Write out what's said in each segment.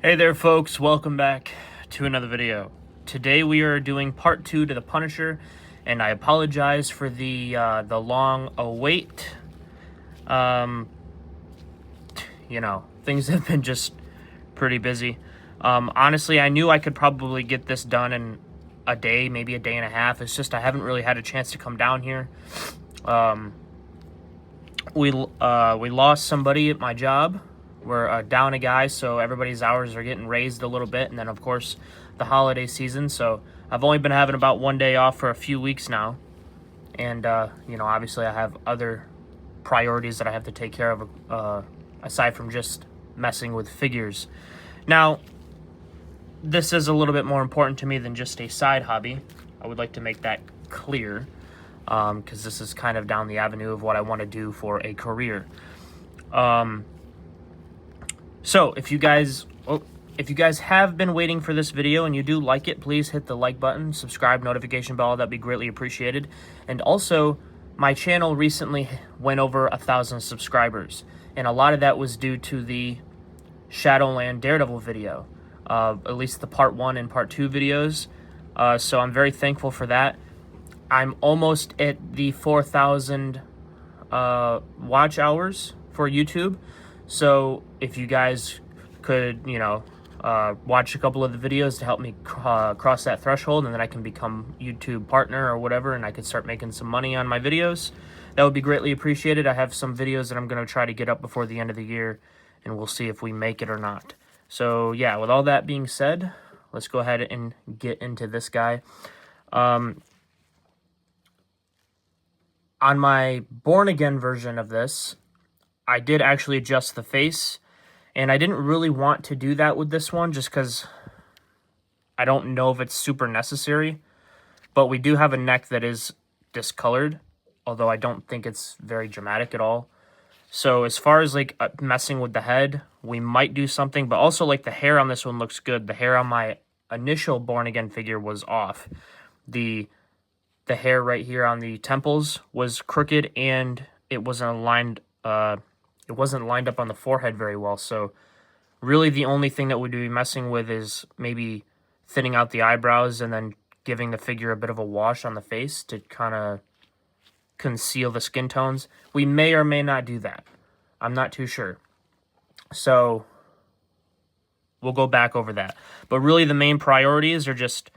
Hey there folks, welcome back to another video. Today we are doing part 2 to the Punisher, and I apologize for the long await. Things have been just pretty busy. Honestly, I knew I could probably get this done in a day, maybe a day and a half. It's just I haven't really had a chance to come down here. We lost somebody at my job. We're down a guy, so everybody's hours are getting raised a little bit, and then of course the holiday season, so I've only been having about one day off for a few weeks now, and obviously I have other priorities that I have to take care of aside from just messing with figures. Now, this is a little bit more important to me than just a side hobby. I would like to make that clear, because this is kind of down the avenue of what I want to do for a career. So if you guys have been waiting for this video and you do like it, please hit the like button, subscribe, notification bell. That'd be greatly appreciated. And also, my channel recently went over 1,000 subscribers, and a lot of that was due to the Shadowland Daredevil video, at least the part 1 and part 2 videos. So I'm very thankful for that. I'm almost at the 4,000 watch hours for YouTube. So if you guys could, watch a couple of the videos to help me cross that threshold, and then I can become YouTube partner or whatever, and I could start making some money on my videos, that would be greatly appreciated. I have some videos that I'm going to try to get up before the end of the year, and we'll see if we make it or not. So yeah, with all that being said, let's go ahead and get into this guy. On my Born Again version of this, I did actually adjust the face, and I didn't really want to do that with this one just because I don't know if it's super necessary, but we do have a neck that is discolored, although I don't think it's very dramatic at all. So as far as like messing with the head, we might do something, but also like the hair on this one looks good. The hair on my initial Born Again figure was off. The hair right here on the temples was crooked, and it wasn't aligned. It wasn't lined up on the forehead very well, so really the only thing that we'd be messing with is maybe thinning out the eyebrows and then giving the figure a bit of a wash on the face to kind of conceal the skin tones. We may or may not do that. I'm not too sure. So we'll go back over that. But really the main priorities are just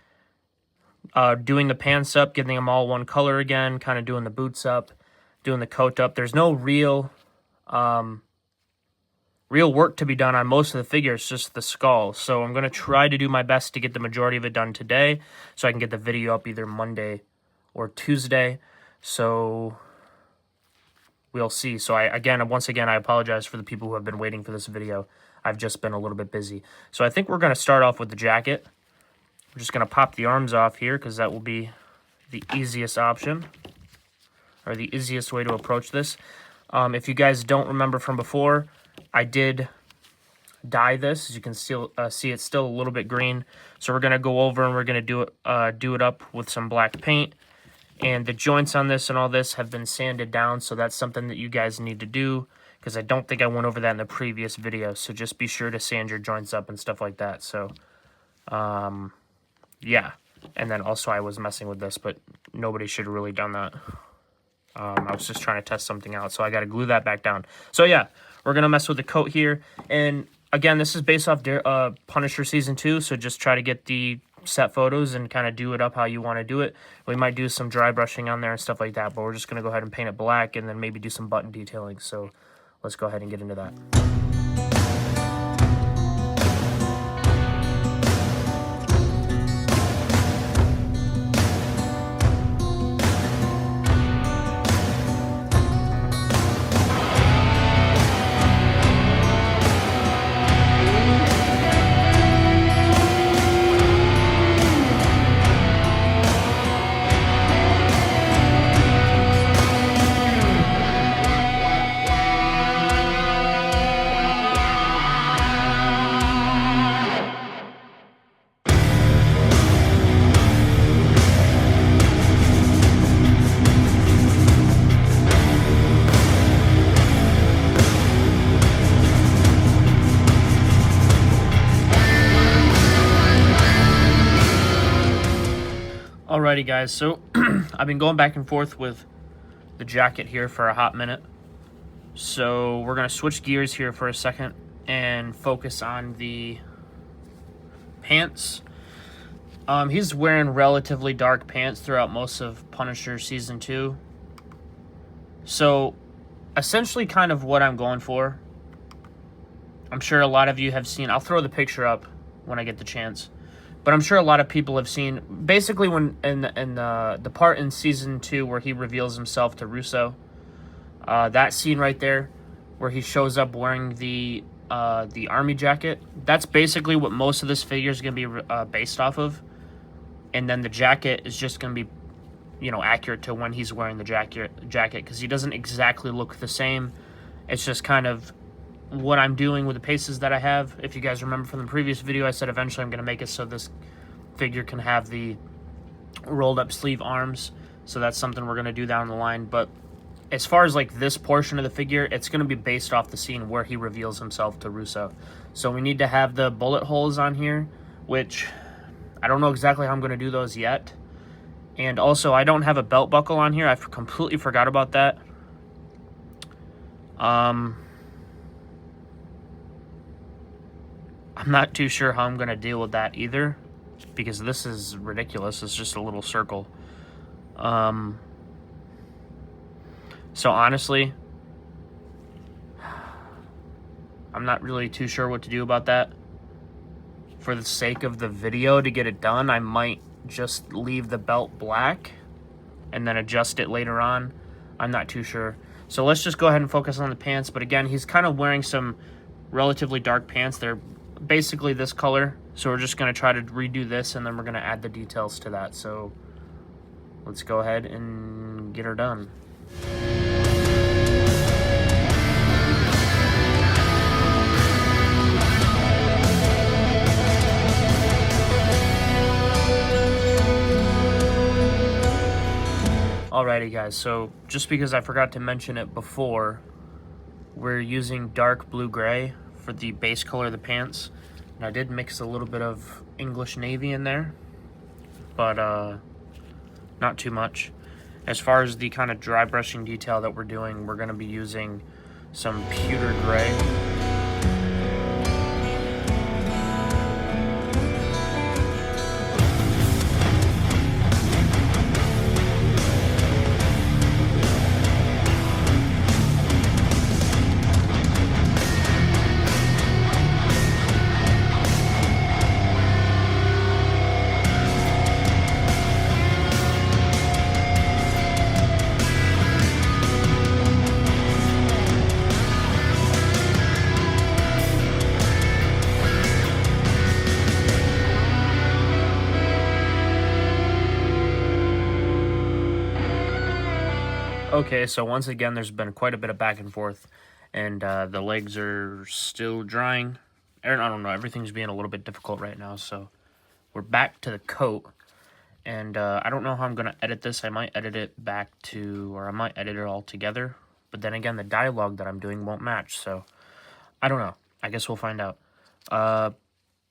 doing the pants up, getting them all one color again, kind of doing the boots up, doing the coat up. There's no real work to be done on most of the figures, just the skull. So I'm going to try to do my best to get the majority of it done today, so I can get the video up either Monday or Tuesday. So we'll see. So once again, I apologize for the people who have been waiting for this video. I've just been a little bit busy. So I think we're going to start off with the jacket. We're just going to pop the arms off here because that will be the easiest option, or the easiest way to approach this. If you guys don't remember from before, I did dye this. As you can still see, it's still a little bit green. So we're going to go over and we're going to do it up with some black paint. And the joints on this and all this have been sanded down, so that's something that you guys need to do, because I don't think I went over that in the previous video. So just be sure to sand your joints up and stuff like that. So, yeah. And then also I was messing with this, but nobody should have really done that. I was just trying to test something out, so I got to glue that back down. So yeah, we're going to mess with the coat here. And again, this is based off Punisher Season 2, so just try to get the set photos and kind of do it up how you want to do it. We might do some dry brushing on there and stuff like that, but we're just going to go ahead and paint it black and then maybe do some button detailing. So let's go ahead and get into that. Alrighty guys, so I've been going back and forth with the jacket here for a hot minute. So we're going to switch gears here for a second and focus on the pants. He's wearing relatively dark pants throughout most of Punisher Season 2. So essentially kind of what I'm going for. I'm sure a lot of you have seen, I'll throw the picture up when I get the chance. But I'm sure a lot of people have seen, basically when in the part in Season 2 where he reveals himself to Russo, that scene right there where he shows up wearing the army jacket, that's basically what most of this figure is going to be based off of. And then the jacket is just going to be, you know, accurate to when he's wearing the jacket because he doesn't exactly look the same. It's just kind of what I'm doing with the pieces that I have. If you guys remember from the previous video, I said eventually I'm going to make it so this figure can have the rolled up sleeve arms. So that's something we're going to do down the line. But as far as like this portion of the figure, it's going to be based off the scene where he reveals himself to Russo. So we need to have the bullet holes on here, which I don't know exactly how I'm going to do those yet. And also, I don't have a belt buckle on here. I completely forgot about that. I'm not too sure how I'm going to deal with that either, because this is ridiculous. It's just a little circle. So honestly, I'm not really too sure what to do about that. For the sake of the video to get it done, I might just leave the belt black and then adjust it later on. I'm not too sure. So let's just go ahead and focus on the pants. But again, he's kind of wearing some relatively dark pants. They're basically this color. So we're just going to try to redo this, and then we're going to add the details to that. So let's go ahead and get her done. Alrighty guys, so just because I forgot to mention it before, we're using dark blue-gray for the base color of the pants. And I did mix a little bit of English navy in there, but not too much. As far as the kind of dry brushing detail that we're doing, we're going to be using some pewter gray. Okay, so once again, there's been quite a bit of back and forth, and the legs are still drying. I don't know, everything's being a little bit difficult right now, so we're back to the coat. And I don't know how I'm going to edit this. I might edit it back to, or I might edit it all together. But then again, the dialogue that I'm doing won't match, so I don't know. I guess we'll find out.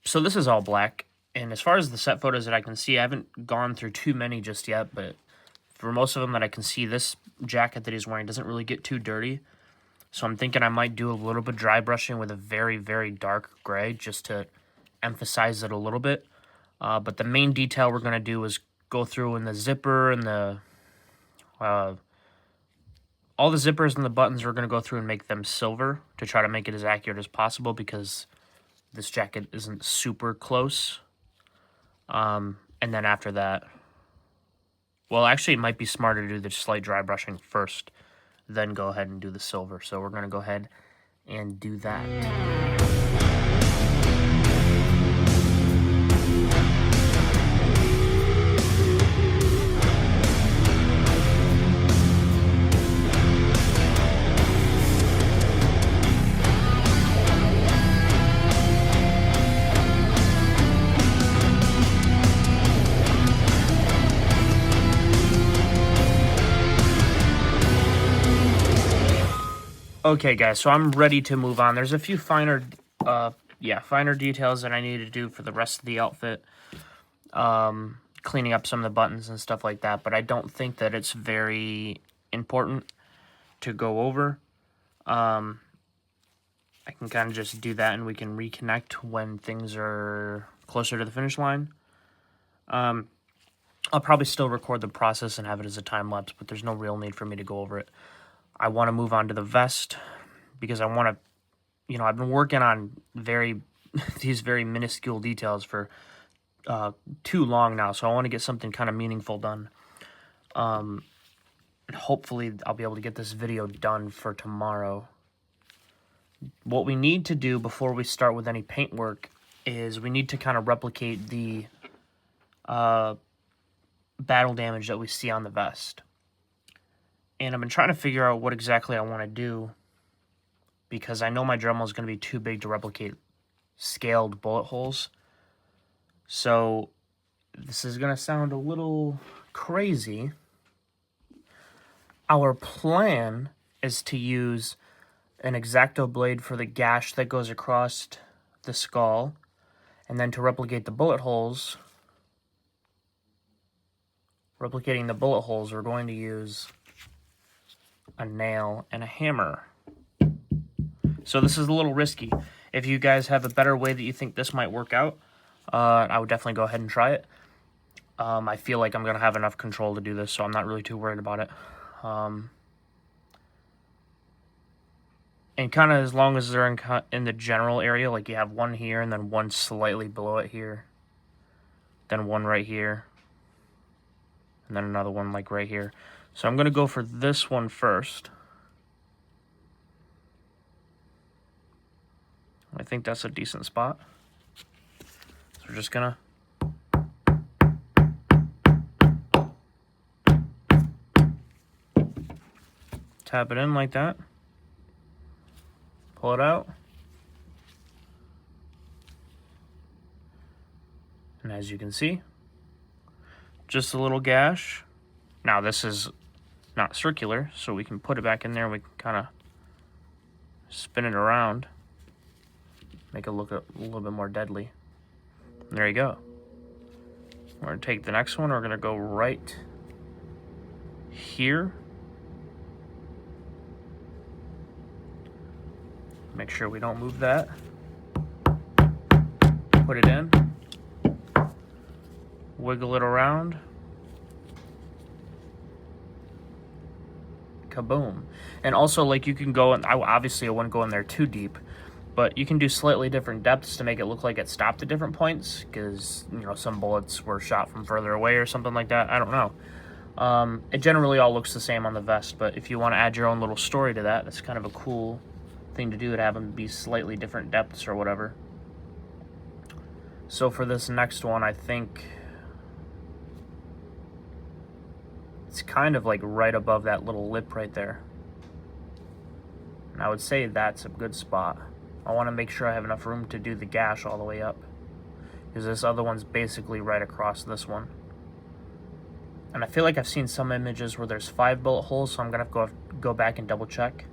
So this is all black, and as far as the set photos that I can see, I haven't gone through too many just yet, but for most of them that I can see, this jacket that he's wearing doesn't really get too dirty. So I'm thinking I might do a little bit dry brushing with a very, very dark gray just to emphasize it a little bit. But the main detail we're going to do is go through in the zipper and the... all the zippers and the buttons, we're going to go through and make them silver to try to make it as accurate as possible because this jacket isn't super close. And then after that... Well, actually, it might be smarter to do the slight dry brushing first, then go ahead and do the silver. So we're going to go ahead and do that. Okay, guys, so I'm ready to move on. There's a few finer details that I need to do for the rest of the outfit. cleaning up some of the buttons and stuff like that, but I don't think that it's very important to go over. I can kind of just do that and we can reconnect when things are closer to the finish line. I'll probably still record the process and have it as a time lapse, but there's no real need for me to go over it. I want to move on to the vest because I want to, I've been working on these very minuscule details for too long now, so I want to get something kind of meaningful done. And hopefully I'll be able to get this video done for tomorrow. What we need to do before we start with any paint work is we need to kind of replicate the battle damage that we see on the vest. And I've been trying to figure out what exactly I want to do, because I know my Dremel is going to be too big to replicate scaled bullet holes. So this is going to sound a little crazy. Our plan is to use an X-Acto blade for the gash that goes across the skull, and then to replicate the bullet holes. Replicating the bullet holes, we're going to use a nail and a hammer. So this is a little risky. If you guys have a better way that you think this might work out, I would definitely go ahead and try it. I feel like I'm going to have enough control to do this, so I'm not really too worried about it. And kind of as long as they're in the general area, like you have one here and then one slightly below it here, then one right here, and then another one like right here. So I'm going to go for this one first. I think that's a decent spot. So we're just going to tap it in like that. Pull it out. And as you can see, just a little gash. Now this is not circular, so we can put it back in there. We can kind of spin it around, make it look a little bit more deadly. And there you go. We're going to take the next one. We're going to go right here. Make sure we don't move that. Put it in. Wiggle it around. Kaboom. And also, like, you can go, and obviously I wouldn't go in there too deep, but you can do slightly different depths to make it look like it stopped at different points, because, some bullets were shot from further away or something like that. I don't know. It generally all looks the same on the vest, but if you want to add your own little story to that, that's kind of a cool thing to do, to have them be slightly different depths or whatever. So for this next one, I think it's kind of like right above that little lip right there. And I would say that's a good spot. I want to make sure I have enough room to do the gash all the way up, because this other one's basically right across this one. And I feel like I've seen some images where there's 5 bullet holes, so I'm going to have to go back and double check.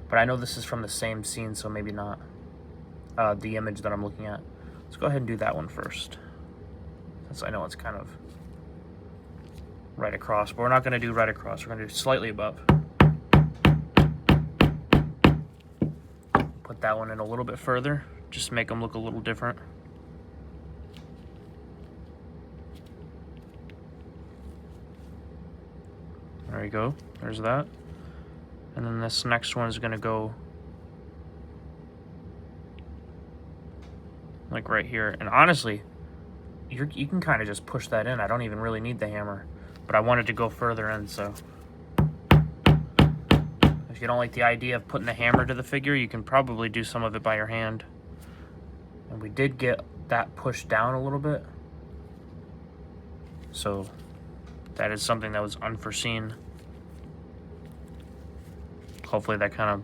But I know this is from the same scene, so maybe not the image that I'm looking at. Let's go ahead and do that one first, since I know it's kind of right across. But we're not going to do right across. We're going to do slightly above. Put that one in a little bit further, just to make them look a little different. There you go. There's that. And then this next one is going to go like right here. And honestly, you can kind of just push that in. I don't even really need the hammer, but I wanted to go further in, so if you don't like the idea of putting the hammer to the figure, you can probably do some of it by your hand. And we did get that pushed down a little bit, so that is something that was unforeseen. Hopefully that kind of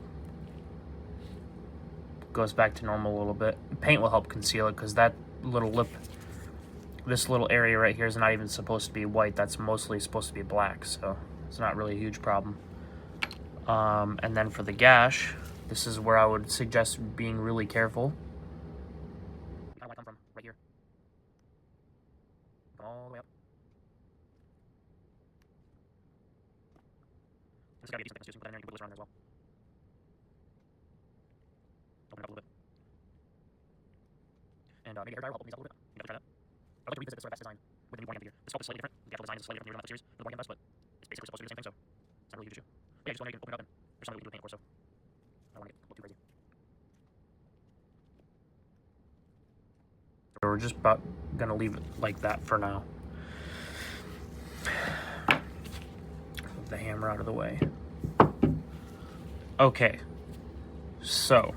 goes back to normal a little bit. Paint will help conceal it, because that little lip, this little area right here is not even supposed to be white. That's mostly supposed to be black, so it's not really a huge problem. And then for the gash, this is where I would suggest being really careful. I want to come from right here, all the way up. This has got to be a decent thickness too, so you can put that in there and you can put glister on there as well. Open it up a little bit. And maybe a hair dryer will help these out a little bit. You can try that. I'd like to revisit this sort of vest design with the new Born Again figure. The sculpt is slightly different. The actual design is slightly different from the series, the Born Again vest, but it's basically supposed to be the same thing, so it's not really huge issue. But yeah, just want to open it up, and there's something we can do with paint, of course, so I don't want to get too crazy. So we're just about going to leave it like that for now. Move the hammer out of the way. Okay, so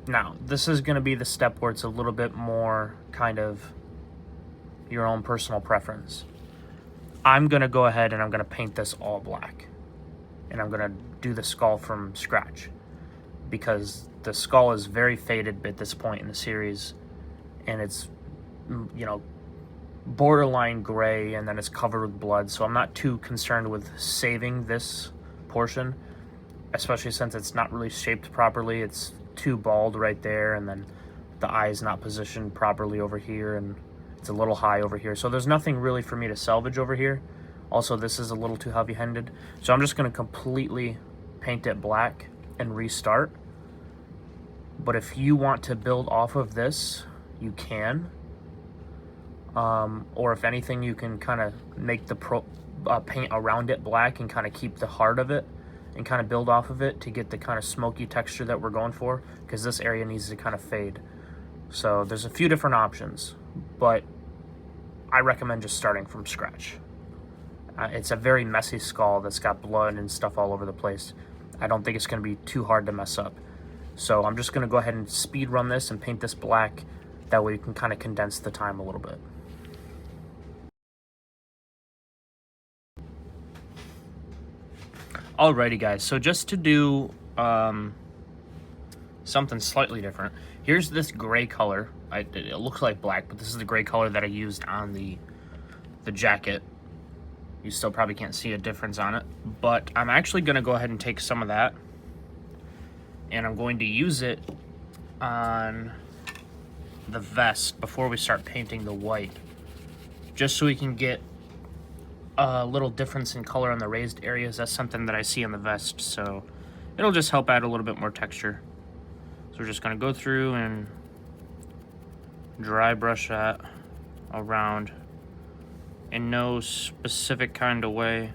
now this is going to be the step where it's a little bit more kind of your own personal preference. I'm going to go ahead and I'm going to paint this all black, and I'm going to do the skull from scratch because the skull is very faded at this point in the series, and it's, you know, borderline gray, and then it's covered with blood, so I'm not too concerned with saving this portion, especially since it's not really shaped properly. It's too bald right there, and then the eye is not positioned properly over here, and it's a little high over here, so there's nothing really for me to salvage over here. Also, this is a little too heavy-handed, so I'm just going to completely paint it black and restart. But if you want to build off of this, you can. Or if anything, you can kind of make the paint around it black and kind of keep the heart of it and kind of build off of it to get the kind of smoky texture that we're going for, because this area needs to kind of fade. So there's a few different options, but I recommend just starting from scratch. It's a very messy skull that's got blood and stuff all over the place. I don't think it's going to be too hard to mess up. So I'm just going to go ahead and speed run this and paint this black. That way you can kind of condense the time a little bit. Alrighty guys, so just to do something slightly different, here's this gray color. It looks like black, but this is the gray color that I used on the jacket. You still probably can't see a difference on it, but I'm actually going to go ahead and take some of that, and I'm going to use it on the vest before we start painting the white, just so we can get a little difference in color on the raised areas. That's something that I see on the vest, so it'll just help add a little bit more texture. So we're just going to go through and dry brush that around in no specific kind of way.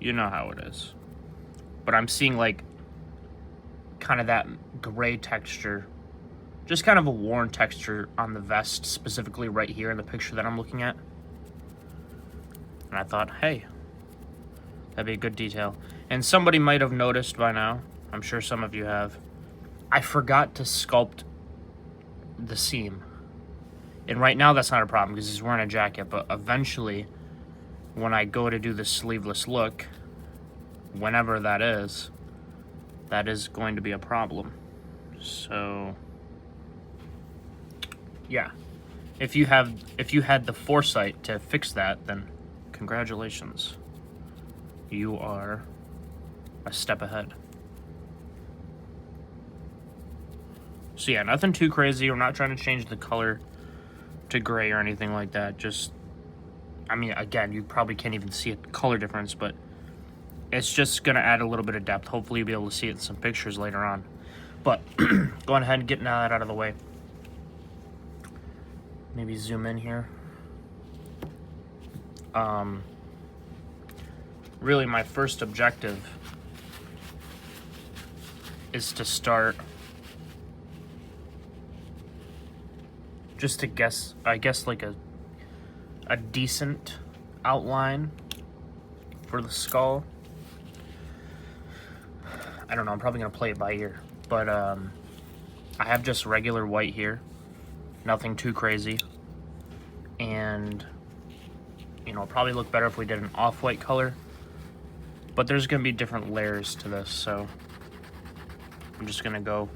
You know how it is. But I'm seeing like kind of that gray texture, just kind of a worn texture on the vest, specifically right here in the picture that I'm looking at. And I thought, hey, that'd be a good detail. And somebody might have noticed by now, I'm sure some of you have, I forgot to sculpt the seam. And right now that's not a problem because he's wearing a jacket, but eventually when I go to do the sleeveless look, whenever that is going to be a problem. So yeah, if you had the foresight to fix that, then congratulations. You are a step ahead. So yeah, nothing too crazy. We're not trying to change the color to gray or anything like that. Just, I mean, again, you probably can't even see a color difference, but it's just gonna add a little bit of depth. Hopefully you'll be able to see it in some pictures later on. But going ahead and getting that out of the way. Maybe zoom in here. Really my first objective is to start just to guess, I guess, like a decent outline for the skull. I don't know, I'm probably gonna play it by ear, but I have just regular white here, nothing too crazy, and you know, it'll probably look better if we did an off-white color, but there's gonna be different layers to this, so I'm just gonna go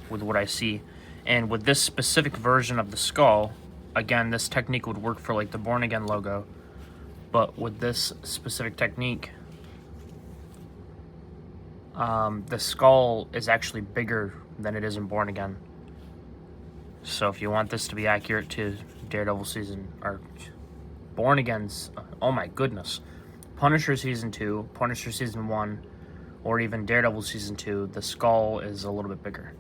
with what I see. And with this specific version of the skull, again, this technique would work for like the Born Again logo, but with this specific technique, the skull is actually bigger than it is in Born Again. So if you want this to be accurate to Daredevil season, or Born Again's, oh my goodness, Punisher Season 2, Punisher Season 1, or even Daredevil Season 2, the skull is a little bit bigger.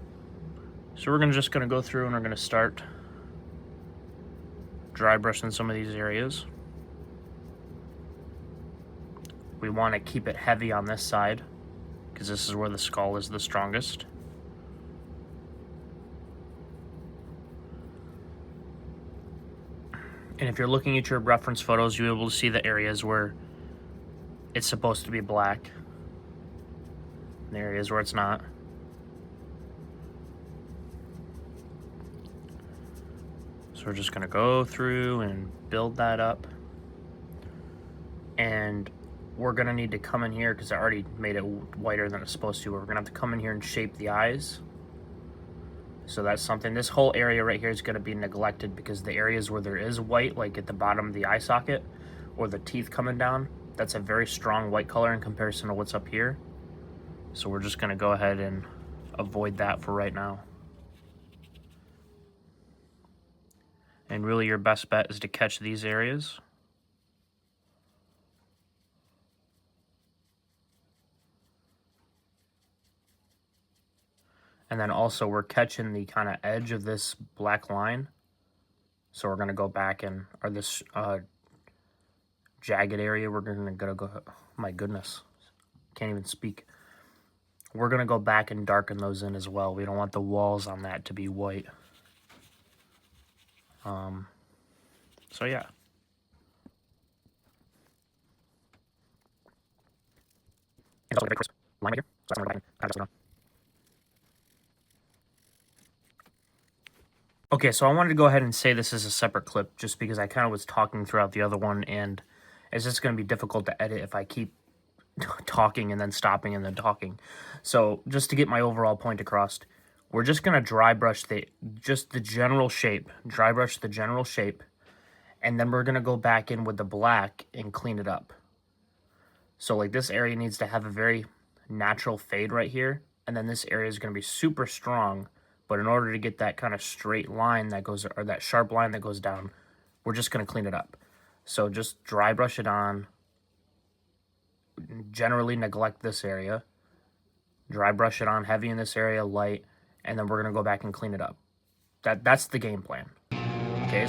So we're just going to go through and we're going to start dry brushing some of these areas. We want to keep it heavy on this side because this is where the skull is the strongest. And if you're looking at your reference photos, you'll be able to see the areas where it's supposed to be black, and the areas where it's not. So we're just gonna go through and build that up. And we're gonna need to come in here, because I already made it whiter than it's supposed to, but we're gonna have to come in here and shape the eyes. So that's something, this whole area right here is gonna be neglected, because the areas where there is white, like at the bottom of the eye socket, or the teeth coming down, that's a very strong white color in comparison to what's up here. So we're just gonna go ahead and avoid that for right now. And really your best bet is to catch these areas. And then also we're catching the kind of edge of this black line. So we're gonna go back and, or this jagged area, we're gonna go, oh my goodness, can't even speak. We're gonna go back and darken those in as well. We don't want the walls on that to be white. So yeah. And also a very crisp line right here. So I'm gonna go back and kind of adjust it on. Okay, so I wanted to go ahead and say this is a separate clip just because I kind of was talking throughout the other one, and it's just going to be difficult to edit if I keep talking and then stopping and then talking. So just to get my overall point across, we're just going to dry brush the general shape, dry brush the general shape, and then we're going to go back in with the black and clean it up. So like this area needs to have a very natural fade right here, and then this area is going to be super strong. But in order to get that kind of straight line that goes, or that sharp line that goes down, we're just going to clean it up. So just dry brush it on. Generally neglect this area. Dry brush it on heavy in this area, light, and then we're going to go back and clean it up. That's the game plan. Okay.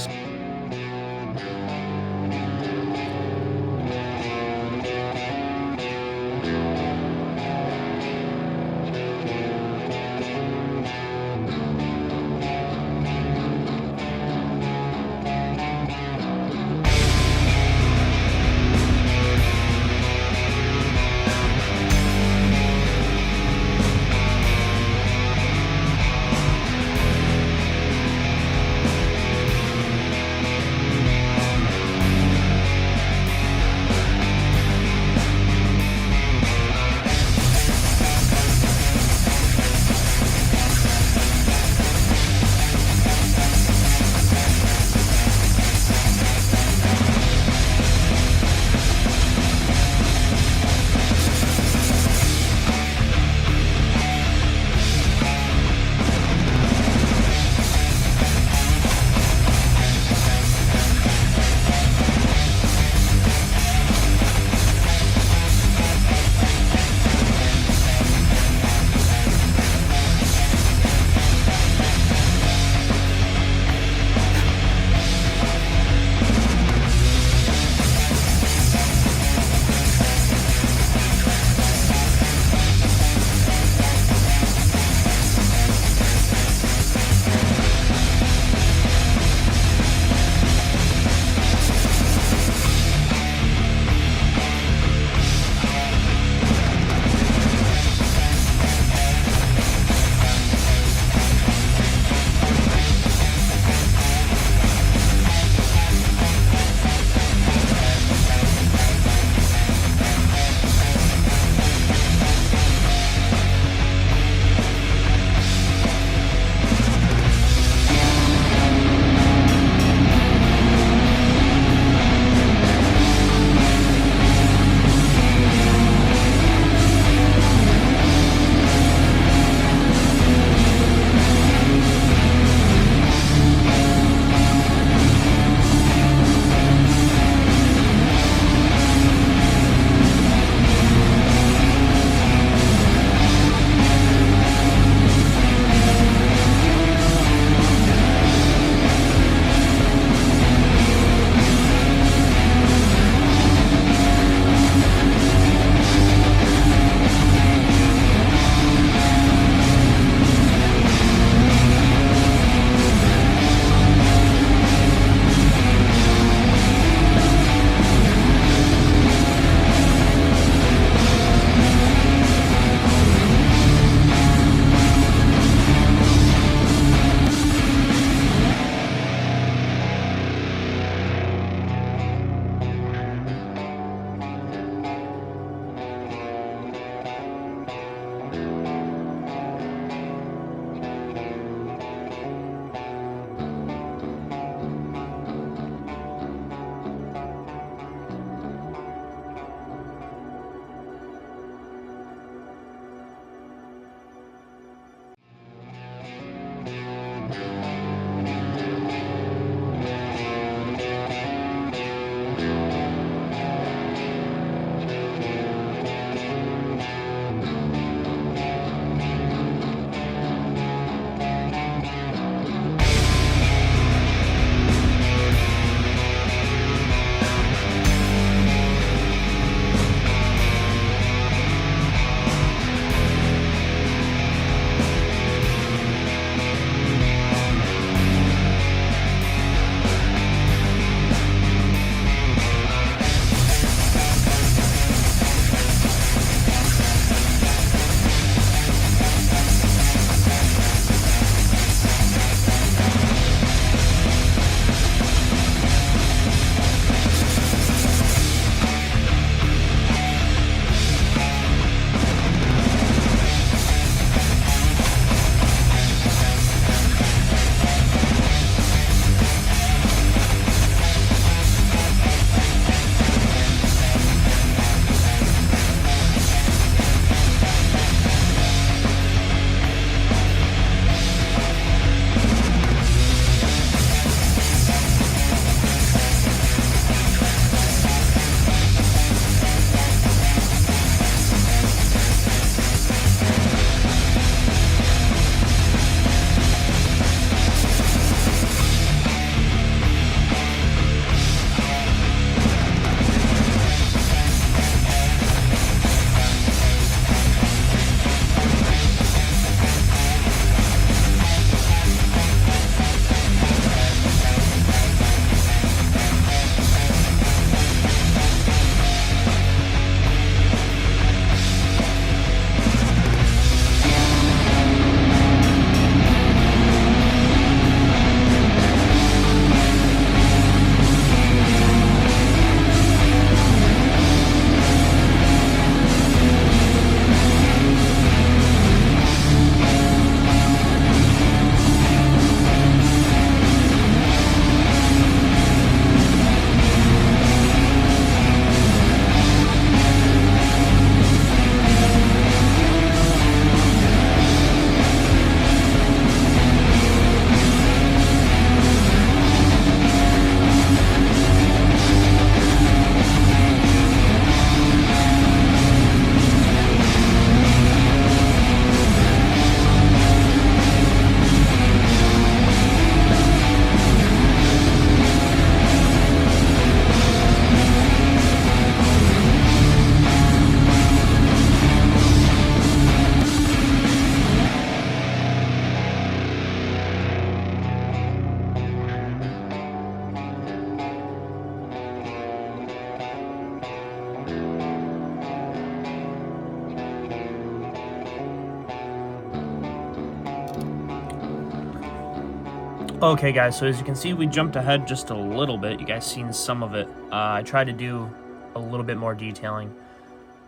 Okay guys, so as you can see, we jumped ahead just a little bit. You guys seen some of it. I tried to do a little bit more detailing.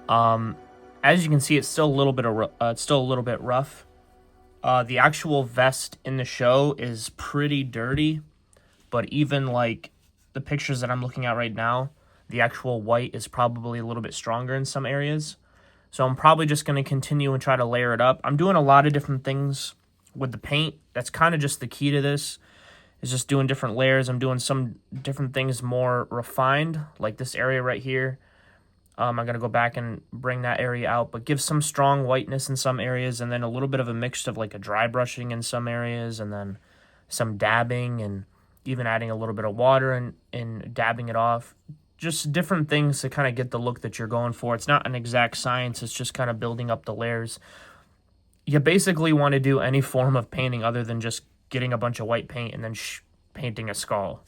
As you can see, it's still a little bit rough. The actual vest in the show is pretty dirty, but even like the pictures that I'm looking at right now, the actual white is probably a little bit stronger in some areas. So I'm probably just going to continue and try to layer it up. I'm doing a lot of different things with the paint. That's kind of just the key to this, is just doing different layers. I'm doing some different things more refined, like this area right here. I'm going to go back and bring that area out, but give some strong whiteness in some areas, and then a little bit of a mix of like a dry brushing in some areas, and then some dabbing, and even adding a little bit of water and dabbing it off. Just different things to kind of get the look that you're going for. It's not an exact science. It's just kind of building up the layers. You basically want to do any form of painting other than just getting a bunch of white paint and then painting a skull.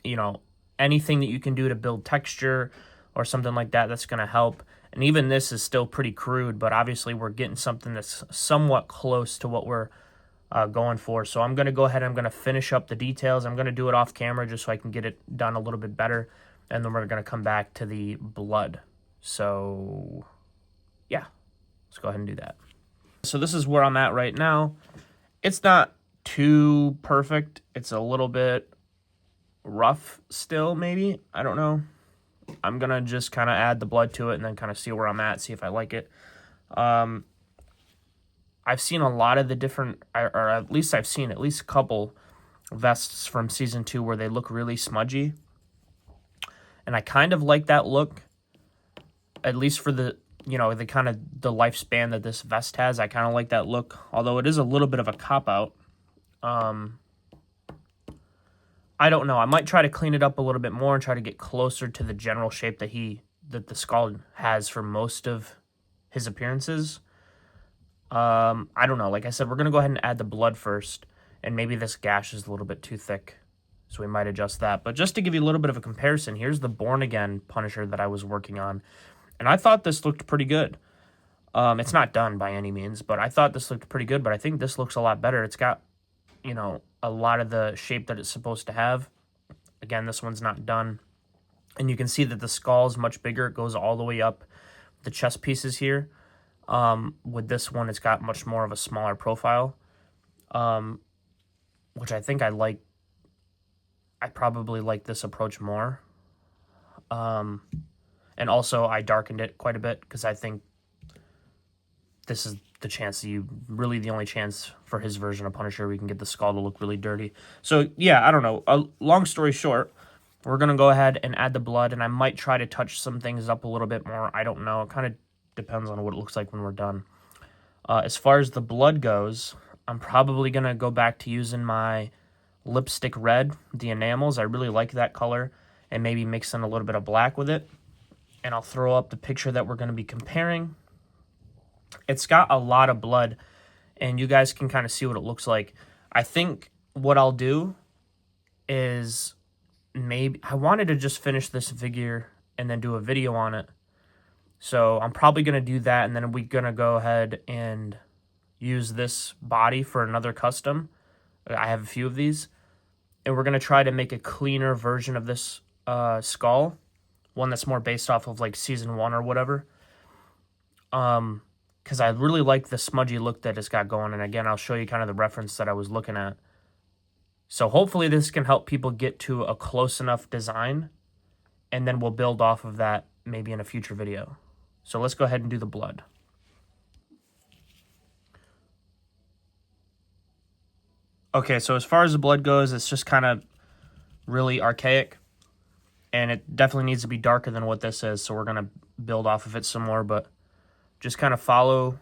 You know, anything that you can do to build texture or something like that, that's going to help. And even this is still pretty crude, but obviously we're getting something that's somewhat close to what we're going for. So I'm going to go ahead and I'm going to finish up the details. I'm going to do it off camera just so I can get it done a little bit better. And then we're going to come back to the blood. So yeah, let's go ahead and do that. So this is where I'm at right now. It's not too perfect. It's a little bit rough still, maybe. I don't know. I'm going to just kind of add the blood to it and then kind of see where I'm at, see if I like it. I've seen a lot of the different, or at least I've seen at least a couple vests from Season 2 where they look really smudgy. And I kind of like that look, at least for the, you know, the kind of the lifespan that this vest has. I kind of like that look, although it is a little bit of a cop-out. I don't know. I might try to clean it up a little bit more and try to get closer to the general shape that the skull has for most of his appearances. I don't know. Like I said, we're going to go ahead and add the blood first, and maybe this gash is a little bit too thick, so we might adjust that. But just to give you a little bit of a comparison, here's the Born Again Punisher that I was working on, and I thought this looked pretty good. It's not done by any means, but I thought this looked pretty good, but I think this looks a lot better. It's got, you know, a lot of the shape that it's supposed to have. Again, this one's not done. And you can see that the skull is much bigger. It goes all the way up the chest pieces here. With this one, it's got much more of a smaller profile, which I think I like. I probably like this approach more. And also, I darkened it quite a bit because I think this is the only chance for his version of Punisher we can get the skull to look really dirty. So yeah, I don't know. Long story short, we're going to go ahead and add the blood, and I might try to touch some things up a little bit more. I don't know. It kind of depends on what it looks like when we're done. As far as the blood goes, I'm probably going to go back to using my lipstick red, the enamels. I really like that color, and maybe mix in a little bit of black with it. And I'll throw up the picture that we're going to be comparing. It's got a lot of blood, and you guys can kind of see what it looks like. I think what I'll do is maybe I wanted to just finish this figure and then do a video on it. So I'm probably going to do that, and then we're going to go ahead and use this body for another custom. I have a few of these, and we're going to try to make a cleaner version of this skull, one that's more based off of like Season 1 or whatever. Because I really like the smudgy look that it's got going, and again, I'll show you kind of the reference that I was looking at. So hopefully this can help people get to a close enough design, and then we'll build off of that maybe in a future video. So let's go ahead and do the blood. Okay, so as far as the blood goes, it's just kind of really archaic, and it definitely needs to be darker than what this is, so we're going to build off of it some more, but just kind of follow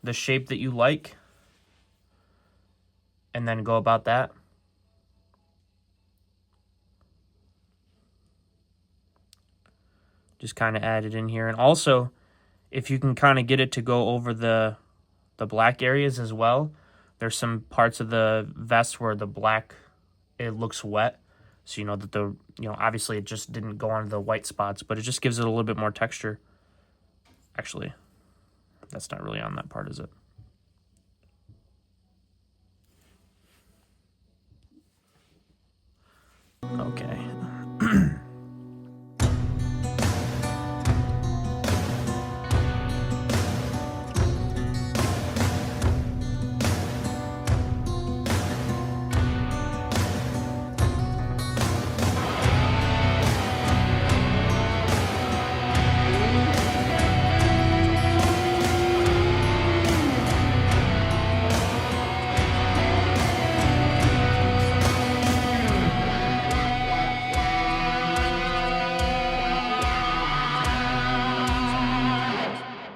the shape that you like, and then go about that. Just kind of add it in here. And also, if you can kind of get it to go over the black areas as well, there's some parts of the vest where the black, it looks wet. So you know that obviously it just didn't go on the white spots, but it just gives it a little bit more texture. Actually, that's not really on that part, is it? Okay.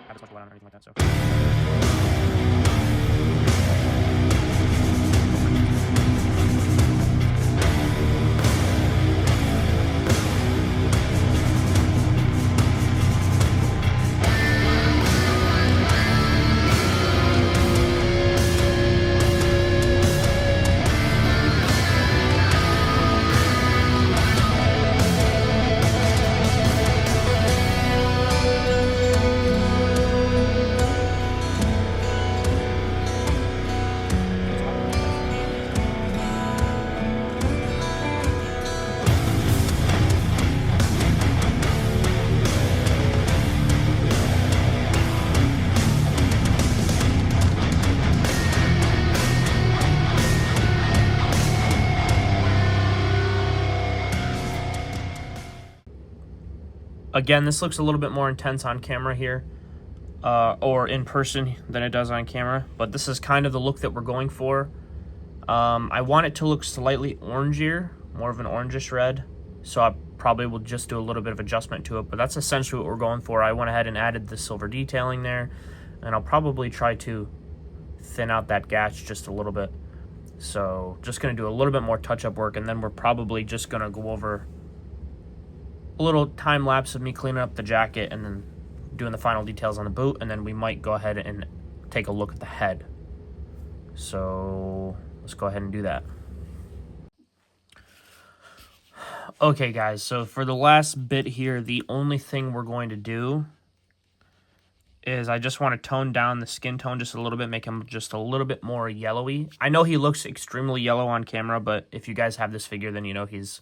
Have as much blood on or anything like that, so. Again, this looks a little bit more intense on camera here, or in person than it does on camera, but this is kind of the look that we're going for. I want it to look slightly orangier, more of an orangish red, so I probably will just do a little bit of adjustment to it, but that's essentially what we're going for. I went ahead and added the silver detailing there, and I'll probably try to thin out that gash just a little bit. So just going to do a little bit more touch-up work, and then we're probably just going to go over a little time lapse of me cleaning up the jacket and then doing the final details on the boot, and then we might go ahead and take a look at the head. So let's go ahead and do that. Okay guys, so for the last bit here, the only thing we're going to do is I just want to tone down the skin tone just a little bit, make him just a little bit more yellowy. I know he looks extremely yellow on camera, but if you guys have this figure, then you know he's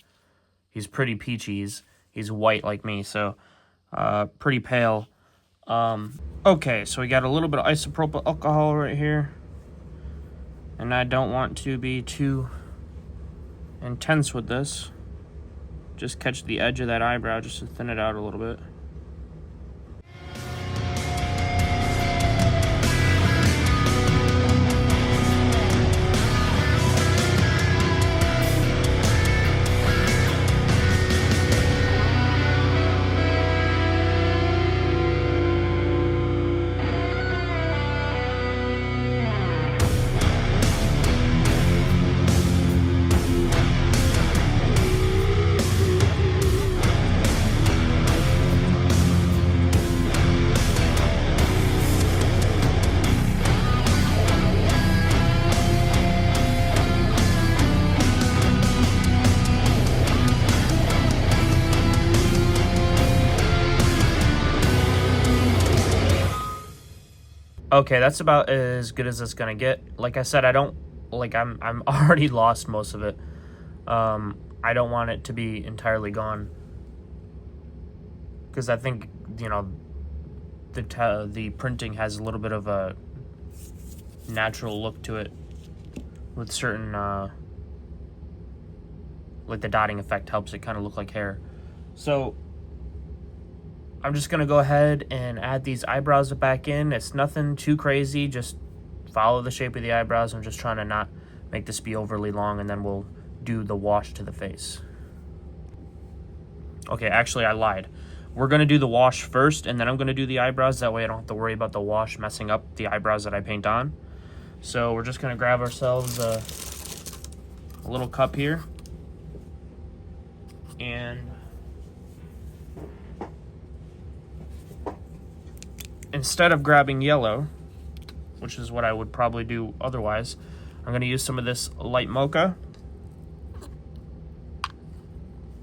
pretty peachy. He's white like me, so pretty pale. Okay, so we got a little bit of isopropyl alcohol right here, and I don't want to be too intense with this. Just catch the edge of that eyebrow just to thin it out a little bit. Okay, that's about as good as it's gonna get. Like I said, I'm already lost most of it. I don't want it to be entirely gone, because I think, you know, the printing has a little bit of a natural look to it with certain like the dotting effect helps it kind of look like hair. So I'm just gonna go ahead and add these eyebrows back in. It's nothing too crazy, just follow the shape of the eyebrows. I'm just trying to not make this be overly long, and then we'll do the wash to the face. Okay, actually I lied. We're gonna do the wash first, and then I'm gonna do the eyebrows. That way I don't have to worry about the wash messing up the eyebrows that I paint on. So we're just gonna grab ourselves a little cup here, and instead of grabbing yellow, which is what I would probably do otherwise, I'm going to use some of this light mocha.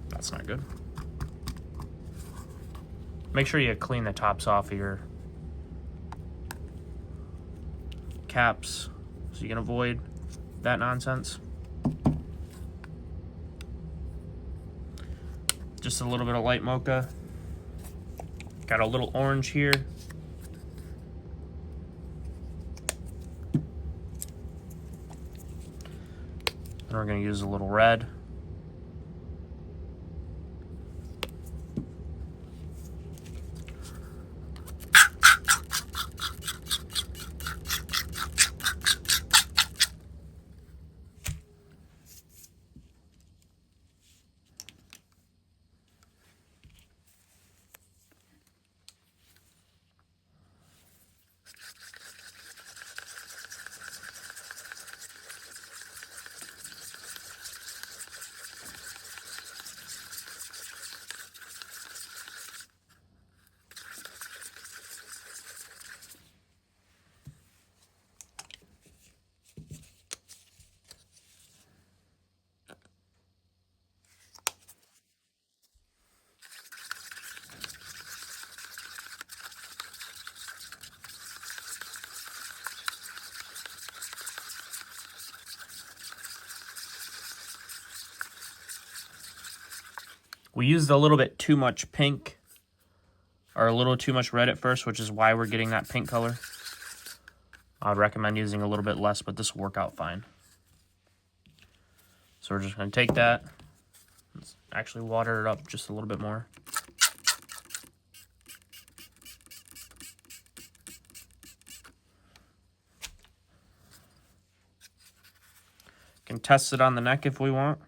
That's not good. Make sure you clean the tops off of your caps so you can avoid that nonsense. Just a little bit of light mocha. Got a little orange here. And we're going to use a little red. We used a little bit too much pink, or a little too much red at first, which is why we're getting that pink color. I'd recommend using a little bit less, but this will work out fine. So we're just going to take that, let's actually water it up just a little bit more. Can test it on the neck if we want.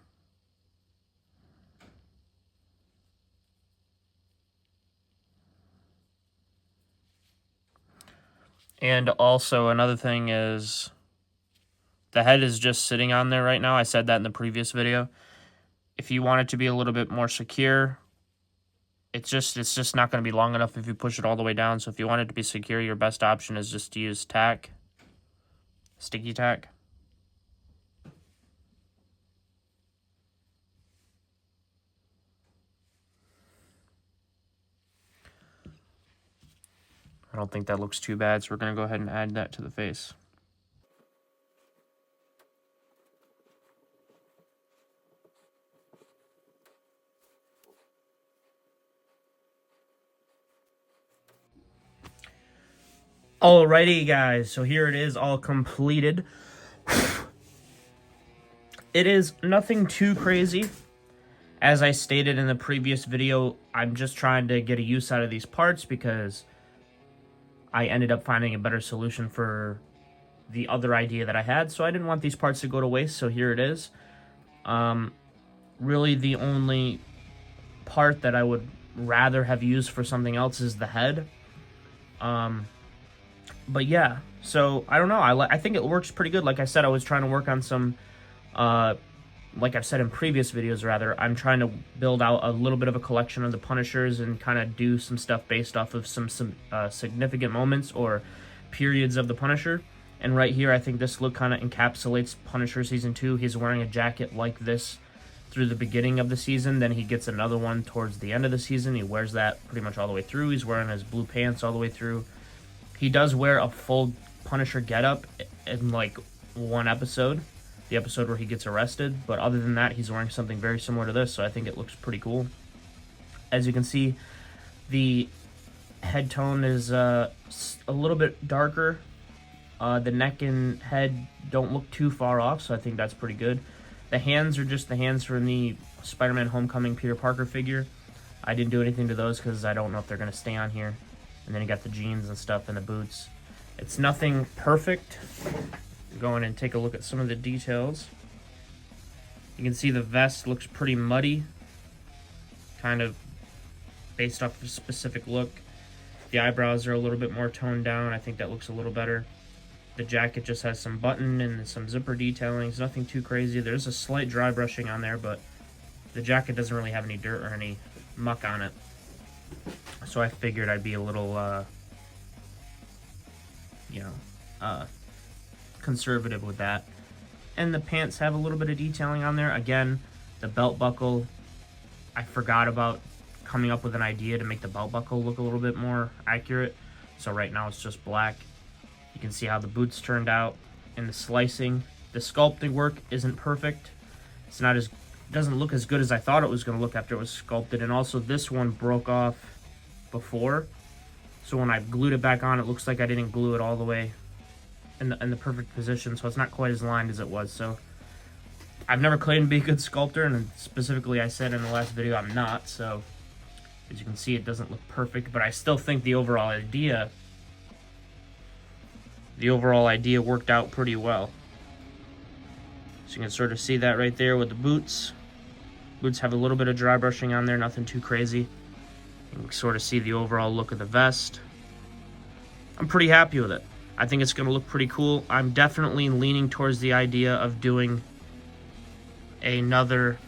And also another thing is the head is just sitting on there right now. I said that in the previous video. If you want it to be a little bit more secure, it's just not going to be long enough if you push it all the way down. So if you want it to be secure, your best option is just to use tack, sticky tack. I don't think that looks too bad, so we're going to go ahead and add that to the face. Alrighty, guys, so here it is, all completed. It is nothing too crazy. As I stated in the previous video, I'm just trying to get a use out of these parts because I ended up finding a better solution for the other idea that I had, so I didn't want these parts to go to waste, so here it is. Really the only part that I would rather have used for something else is the head. But yeah, so I don't know, I think it works pretty good. Like I said, I was trying to work on some, like I've said in previous videos rather, I'm trying to build out a little bit of a collection of the Punishers and kind of do some stuff based off of some significant moments or periods of the Punisher. And right here, I think this look kind of encapsulates Punisher Season 2. He's wearing a jacket like this through the beginning of the season. Then he gets another one towards the end of the season. He wears that pretty much all the way through. He's wearing his blue pants all the way through. He does wear a full Punisher getup in like one episode, the episode where he gets arrested. But other than that, he's wearing something very similar to this, so I think it looks pretty cool. As you can see, the head tone is a little bit darker. The neck and head don't look too far off, so I think that's pretty good. The hands are just the hands from the Spider-Man Homecoming Peter Parker figure. I didn't do anything to those because I don't know if they're going to stay on here. And then you got the jeans and stuff and the boots. It's nothing perfect. Go in and take a look at some of the details. You can see the vest looks pretty muddy, kind of based off of a specific look. The eyebrows are a little bit more toned down. I think that looks a little better. The jacket just has some button and some zipper detailing. It's nothing too crazy. There's a slight dry brushing on there, but the jacket doesn't really have any dirt or any muck on it. So I figured I'd be a little, conservative with that. And the pants have a little bit of detailing on there. Again, the belt buckle, I forgot about coming up with an idea to make the belt buckle look a little bit more accurate. So right now it's just black. You can see how the boots turned out and the slicing. The sculpting work isn't perfect. It's not as it doesn't look as good as I thought it was going to look after it was sculpted. And also this one broke off before, so when I glued it back on, it looks like I didn't glue it all the way in the perfect position, so it's not quite as lined as it was. So I've never claimed to be a good sculptor, and specifically I said in the last video I'm not, so as you can see, it doesn't look perfect, but I still think the overall idea worked out pretty well. So you can sort of see that right there with the boots. Boots have a little bit of dry brushing on there, nothing too crazy. You can sort of see the overall look of the vest. I'm pretty happy with it. I think it's going to look pretty cool. I'm definitely leaning towards the idea of doing another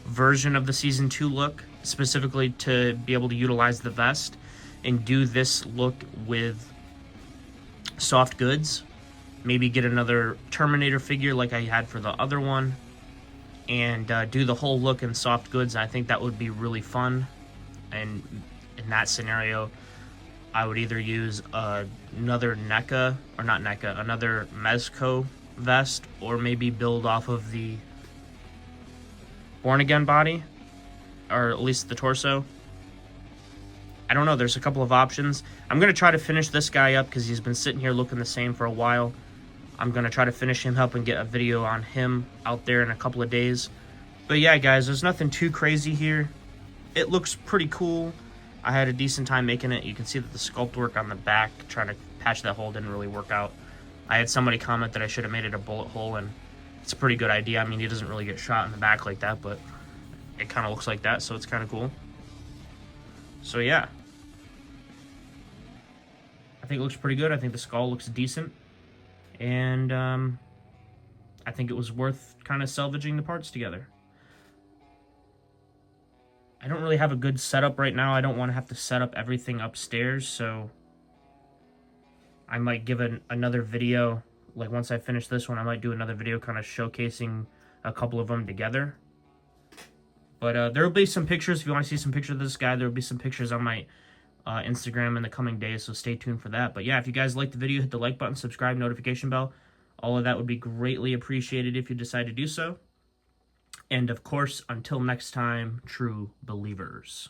version of the Season 2 look, specifically to be able to utilize the vest and do this look with soft goods. Maybe get another Terminator figure like I had for the other one, and do the whole look in soft goods. I think that would be really fun. And in that scenario, I would either use another NECA, or not NECA, another Mezco vest, or maybe build off of the Born Again body, or at least the torso. I don't know, there's a couple of options. I'm going to try to finish this guy up because he's been sitting here looking the same for a while. I'm going to try to finish him up and get a video on him out there in a couple of days. But yeah, guys, there's nothing too crazy here. It looks pretty cool. I had a decent time making it. You can see that the sculpt work on the back, trying to patch that hole, didn't really work out. I had somebody comment that I should have made it a bullet hole, and it's a pretty good idea. I mean, he doesn't really get shot in the back like that, but it kind of looks like that, so it's kind of cool. So yeah, I think it looks pretty good. I think the skull looks decent, and I think it was worth kind of salvaging the parts together. I don't really have a good setup right now. I don't want to have to set up everything upstairs, so I might give another video. Like, once I finish this one, I might do another video kind of showcasing a couple of them together. But there will be some pictures. If you want to see some pictures of this guy, there will be some pictures on my Instagram in the coming days, so stay tuned for that. But yeah, if you guys liked the video, hit the like button, subscribe, notification bell. All of that would be greatly appreciated if you decide to do so. And of course, until next time, true believers.